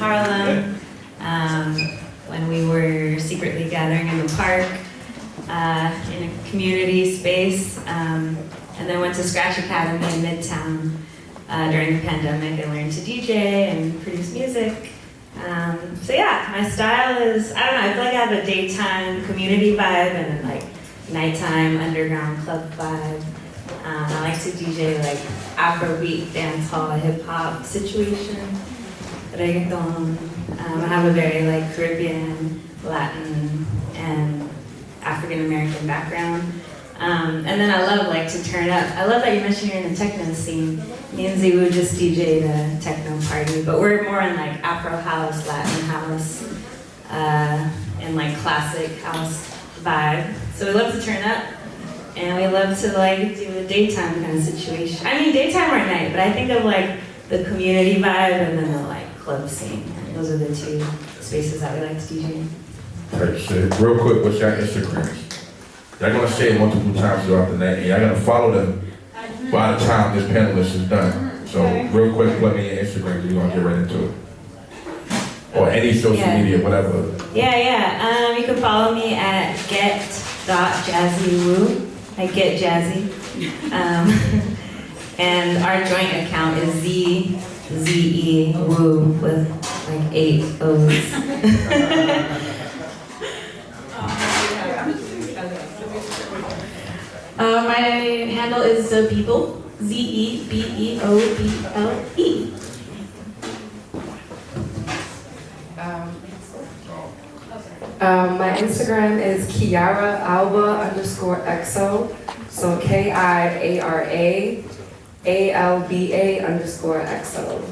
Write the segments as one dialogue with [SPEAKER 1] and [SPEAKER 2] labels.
[SPEAKER 1] Harlem, when we were secretly gathering in the park, in a community space, and then went to Scratch Academy in Midtown during the pandemic and learned to DJ and produce music. So yeah, my style is, I don't know, I feel like I have a daytime community vibe and like nighttime underground club vibe. I like to DJ like Afrobeat, dancehall, hip hop situation, reggaeton. I have a very like Caribbean, Latin, and African American background. And then I love like to turn up. I love that you mentioned you're in the techno scene. Me and Ziwu just DJ'd a techno party, but we're more in like Afro house, Latin house, and like classic house vibe. So we love to turn up, and we love to like do a daytime kind of situation. I mean daytime or night, but I think of like the community vibe and then the like club scene. Those are the two spaces that we like to DJ.
[SPEAKER 2] Type shit. Real quick, what's your Instagrams? Y'all gonna say it multiple times throughout the night, and y'all gonna follow them by the time this panelist is done. So real quick, plug me your Instagram, we're gonna get right into it. Or any social media, whatever.
[SPEAKER 1] Yeah. You can follow me at get.jazzywoo. I get jazzy. And our joint account is ZE Woo with like 8 O's.
[SPEAKER 3] My handle is Zebeeble, Zebeoble.
[SPEAKER 4] My Instagram is Kiara_Alba_XO, so KIARAALBA_XO.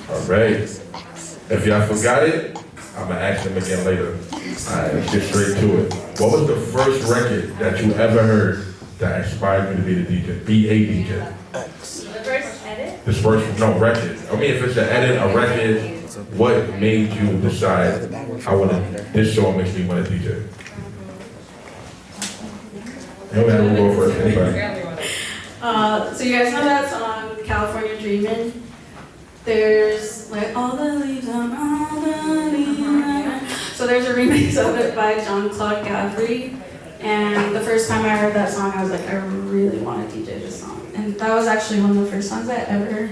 [SPEAKER 2] All right. If y'all forgot it, I'm gonna ask them again later. All right, let's get straight to it. What was the first record that you ever heard that inspired you to be the DJ? Be a DJ.
[SPEAKER 1] The first edit?
[SPEAKER 2] This first, no, record. I mean, if it's an edit, a record, what made you decide, this song makes me want to DJ? You don't have to go first, anybody.
[SPEAKER 3] So you guys know that song, California Dreamin'? There's like all the leaves on all the leaves. So there's a remix of it by Jean-Claude Gavry. And the first time I heard that song, I was like, I really want to DJ this song. And that was actually one of the first songs I ever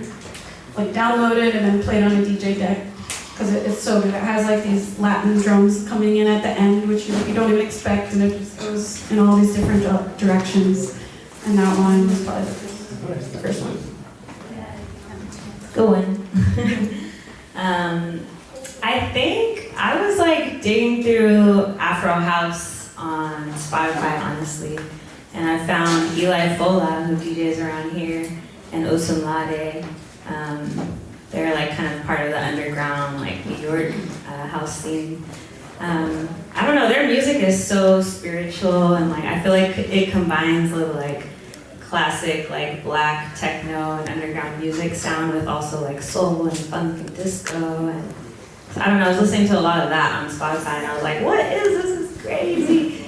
[SPEAKER 3] like downloaded and then played on a DJ deck. Because it's so good. It has like these Latin drums coming in at the end, which you don't even expect, and it just goes in all these different directions. And that one was probably the first one.
[SPEAKER 1] Good one. I think I was like digging through Afro House on Spotify, honestly, and I found Eli Fola, who DJs around here, and Osunlade. They're like kind of part of the underground, like New York house scene. I don't know, their music is so spiritual, and like I feel like it combines the like classic like black techno and underground music sound with also like soul and funk and disco, and so, I don't know, I was listening to a lot of that on Spotify and I was like, what is this? This is crazy.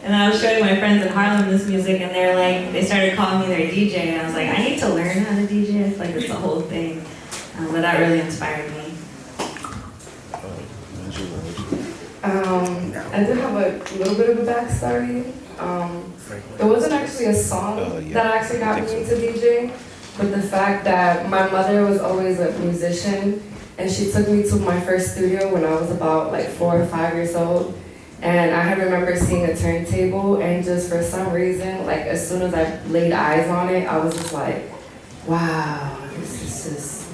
[SPEAKER 1] And I was showing my friends in Harlem this music and they started calling me their DJ, and I was like, I need to learn how to DJ. I feel like it's a whole thing. But that really inspired me.
[SPEAKER 4] I do have a little bit of a backstory. There wasn't actually a song that actually got me into DJ, but the fact that my mother was always a musician, and she took me to my first studio when I was about like 4 or 5 years old. And I remember seeing a turntable, and just for some reason, like as soon as I laid eyes on it, I was just like, wow, this is just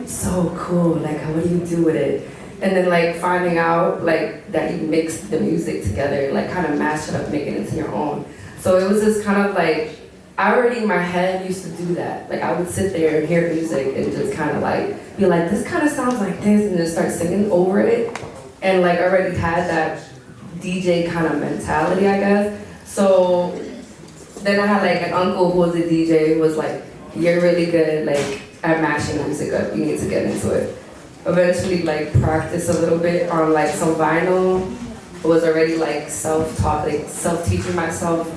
[SPEAKER 4] so cool. Like, what do you do with it? And then like finding out like that you mix the music together, like kind of mash it up, make it into your own. So it was just kind of like, I already in my head used to do that. Like I would sit there and hear music and just kind of like be like, this kind of sounds like this, and just start singing over it. And like already had that DJ kind of mentality, I guess. So then I had like an uncle who was a DJ who was like, you're really good like at mashing music up, you need to get into it. Eventually like practice a little bit on like some vinyl. Was already like self-taught, like self-teaching myself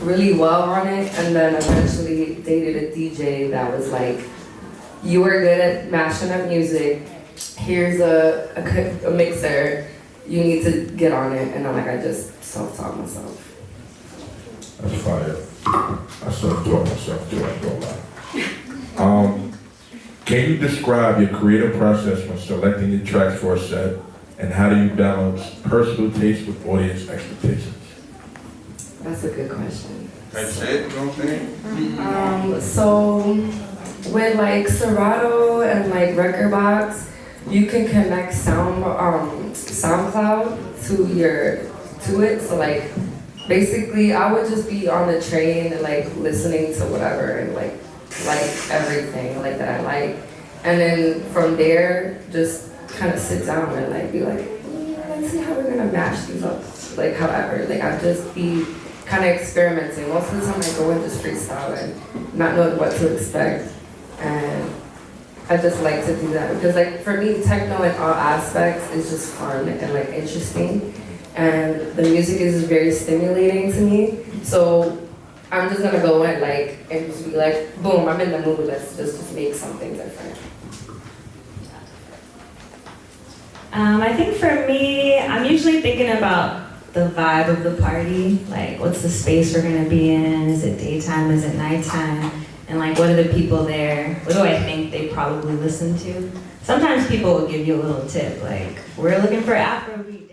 [SPEAKER 4] really well on it, and then eventually dated a DJ that was like, you were good at mashing up music, here's a mixer, you need to get on it, and then like I just self-taught myself.
[SPEAKER 2] That's fire. I self-taught myself too, I ain't gonna lie. Can you describe your creative process when selecting your tracks for a set, and how do you balance personal taste with audience expectations?
[SPEAKER 4] That's a good question.
[SPEAKER 2] That's it, you know what I'm saying?
[SPEAKER 4] So with like Serato and like Rekordbox, you can connect SoundCloud to it. So like basically I would just be on the train and like listening to whatever and like everything like that I like. And then from there just kind of sit down and like be like, let's see how we're gonna match these up. Like however, like I'd just be kind of experimenting. Most of the time I go and just freestyle and not knowing what to expect. And I just like to do that because like for me, techno in all aspects is just fun and like interesting. And the music is very stimulating to me. So I'm just gonna go in like and just be like, boom, I'm in the mood, let's just make something different.
[SPEAKER 1] I think for me, I'm usually thinking about the vibe of the party, like what's the space we're gonna be in, is it daytime, is it nighttime, and like what are the people there, what do I think they probably listen to? Sometimes people will give you a little tip, like we're looking for Afrobeat.